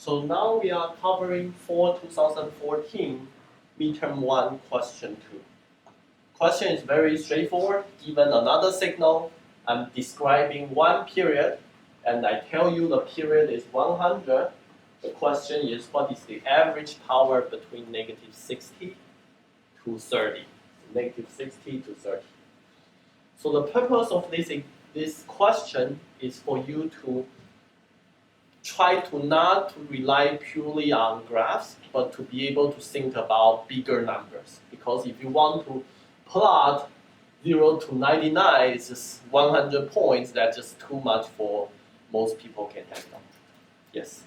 So now we are covering for 2014 midterm 1 question 2. Question is very straightforward. Given another signal, I'm describing one period, and I tell you the period is 100. The question is, what is the average power between negative 60 to 30? Negative 60 to 30. So the purpose of this question is for you to try to not to rely purely on graphs, but to be able to think about bigger numbers. Because if you want to plot 0 to 99, it's just 100 points. That's just too much for most people can handle. Yes?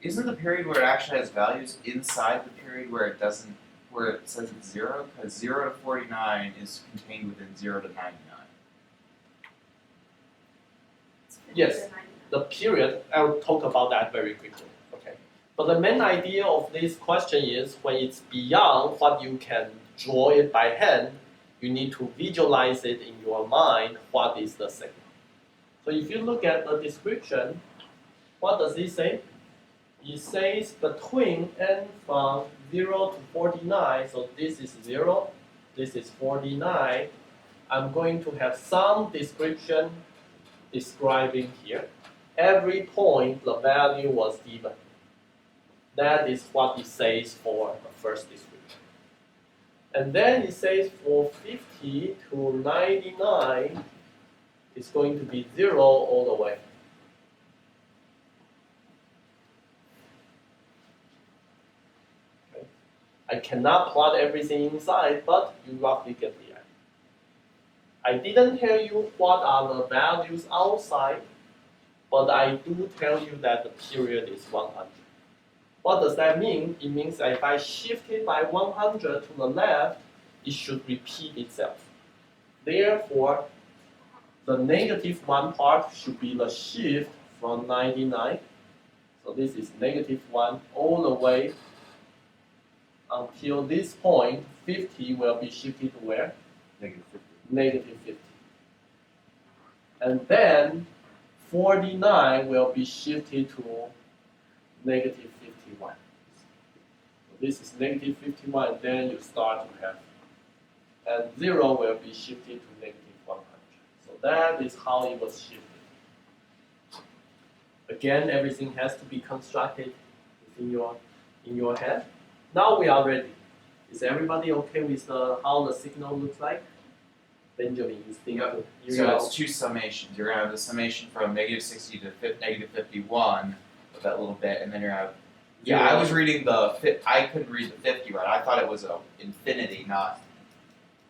Isn't the period where it actually has values inside the period where it doesn't, where it says it's 0? Because 0 to 49 is contained within 0 to 99. Yes. The period, I'll talk about that very quickly. Okay. But the main idea of this question is when it's beyond what you can draw it by hand, you need to visualize it in your mind, what is the signal. So if you look at the description, what does it say? It says between n from 0 to 49, so this is 0, this is 49, I'm going to have some description describing here. Every point, the value was given. That is what it says for the first description. And then it says for 50 to 99, it's going to be 0 all the way. Okay. I cannot plot everything inside, but you roughly get the idea. I didn't tell you what are the values outside, but I do tell you that the period is 100. What does that mean? It means that if I shift it by 100 to the left, it should repeat itself. Therefore, the negative 1 part should be the shift from 99. So this is negative 1 all the way until this point, 50 will be shifted to where? Negative 50. Negative 50. And then 49 will be shifted to negative 51. So this is negative 51, and then you start to have, and 0 will be shifted to negative 100. So that is how it was shifted. Again, everything has to be constructed in your head. Now we are ready. Is everybody okay with how the signal looks like? Benjamin, you think? Yep. So it's two summations. You're going to have the summation from negative 60 to negative 51 with that little bit, and then you're going to have... Yeah, I was reading I couldn't read the 50 right. I thought it was infinity, not...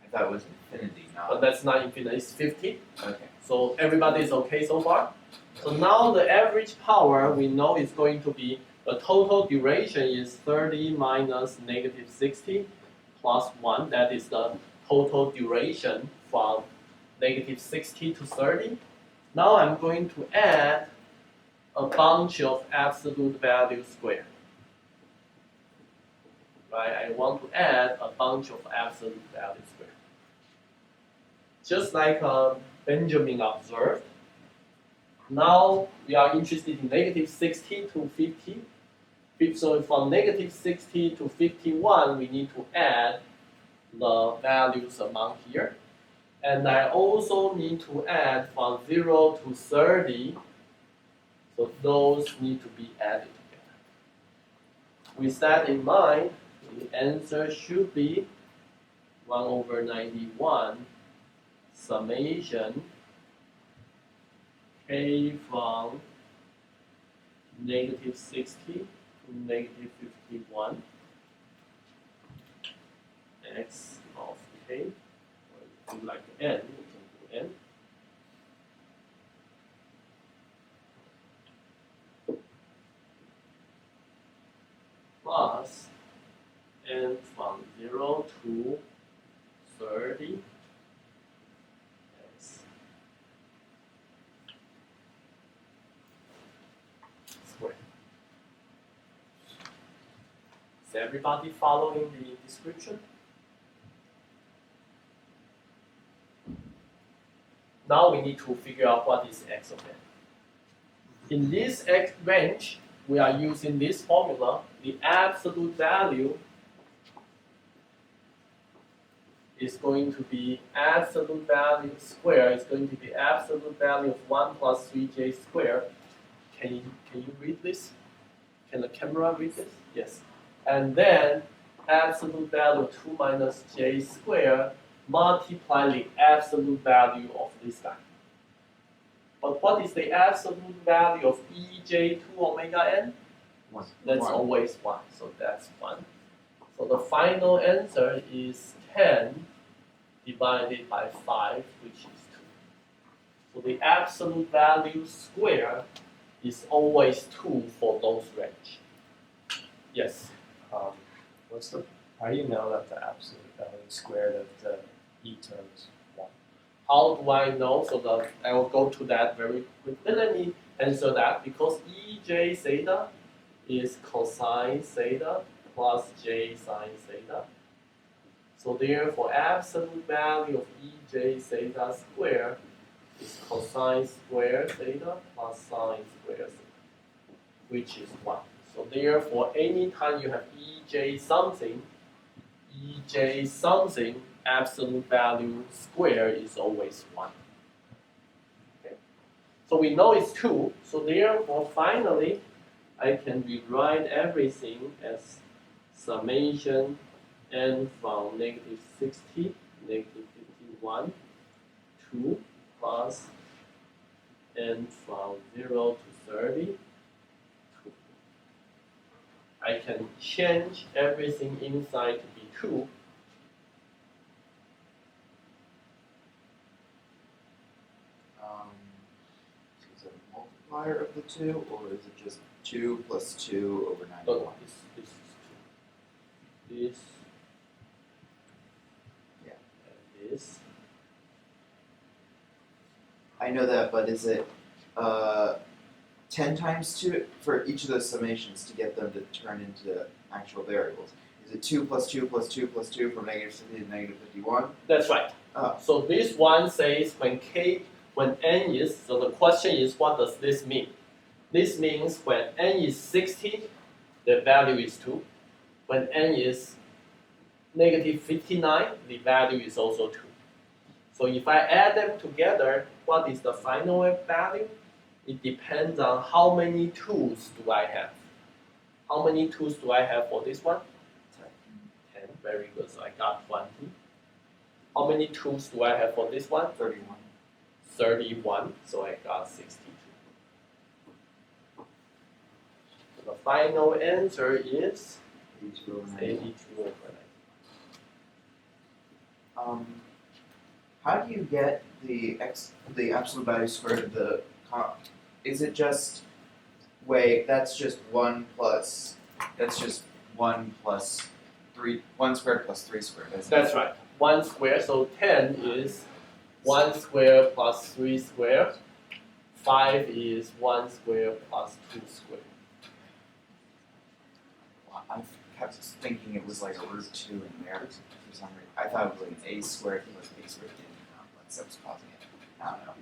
I thought it was infinity, not... But that's not infinity, it's 50. Okay. So everybody is okay so far? So now the average power we know is going to be, the total duration is 30 minus negative 60 plus 1. That is the total duration from negative 60 to 30. Now I'm going to add a bunch of absolute value squared. Right? I want to add a bunch of absolute value squared. Just like Benjamin observed, now we are interested in negative 60 to 50. So from negative 60 to 51, we need to add the values among here. And I also need to add from 0 to 30. So those need to be added together. With that in mind, the answer should be 1 over 91 summation k from negative 60 to negative 51 x of k, or if you like n, we can do n, plus n from 0 to 30 x squared. Is everybody following the description? Now we need to figure out what is x of n. In this x range, we are using this formula, the absolute value is going to be absolute value squared is going to be absolute value of 1 plus 3j squared. Can you read this? Can the camera read this? Yes. And then absolute value of 2 minus j squared multiply the absolute value of this guy. But what is the absolute value of ej2 omega n? 1. That's always 1, so that's 1. So the final answer is 10 divided by 5, which is 2. So the absolute value square is always 2 for those range. Yes? How do you know that the absolute value squared of the e term is 1? How do I know? So I will go to that very quickly. Let me answer that because ej theta is cosine theta plus j sine theta. So therefore, absolute value of ej theta squared is cosine squared theta plus sine squared theta, which is 1. So therefore, anytime you have ej something, absolute value squared is always 1. Okay. So we know it's 2. So therefore, finally, I can rewrite everything as summation n from negative 60, negative 51, 2 plus n from 0 to 30, 2. I can change everything inside to be 2. Is it a multiplier of the 2, or is it just 2 plus 2 over 91? No, this is 2. This. Yeah. And this. I know that, but is it 10 times 2 for each of those summations to get them to turn into actual variables? Is it 2 plus 2 plus 2 plus 2 from negative 60 to negative 51? That's right. Oh. So this one says when n is, so the question is what does this mean? This means when n is 60, the value is 2. When n is negative 59, the value is also 2. So if I add them together, what is the final value? It depends on how many 2's do I have. How many 2's do I have for this one? 10. Very good. So I got 20. How many 2's do I have for this one? 31. 31. So I got 62. So the final answer is 82 over 91. 82 over 90. How do you get the absolute value squared of the is it just that's just 1 plus 3 1 squared plus 3 squared, isn't it? That's right. 1 squared, so 10 is 1 squared plus 3 squared. 5 is 1 squared plus 2 squared. Well, I kept thinking it was like a root 2 in there for some reason. I thought it was like a squared plus b squared complex that was causing it. I don't know.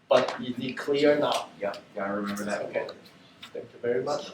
But is it clear now? Yep, gotta remember that. Okay. Thank you very much.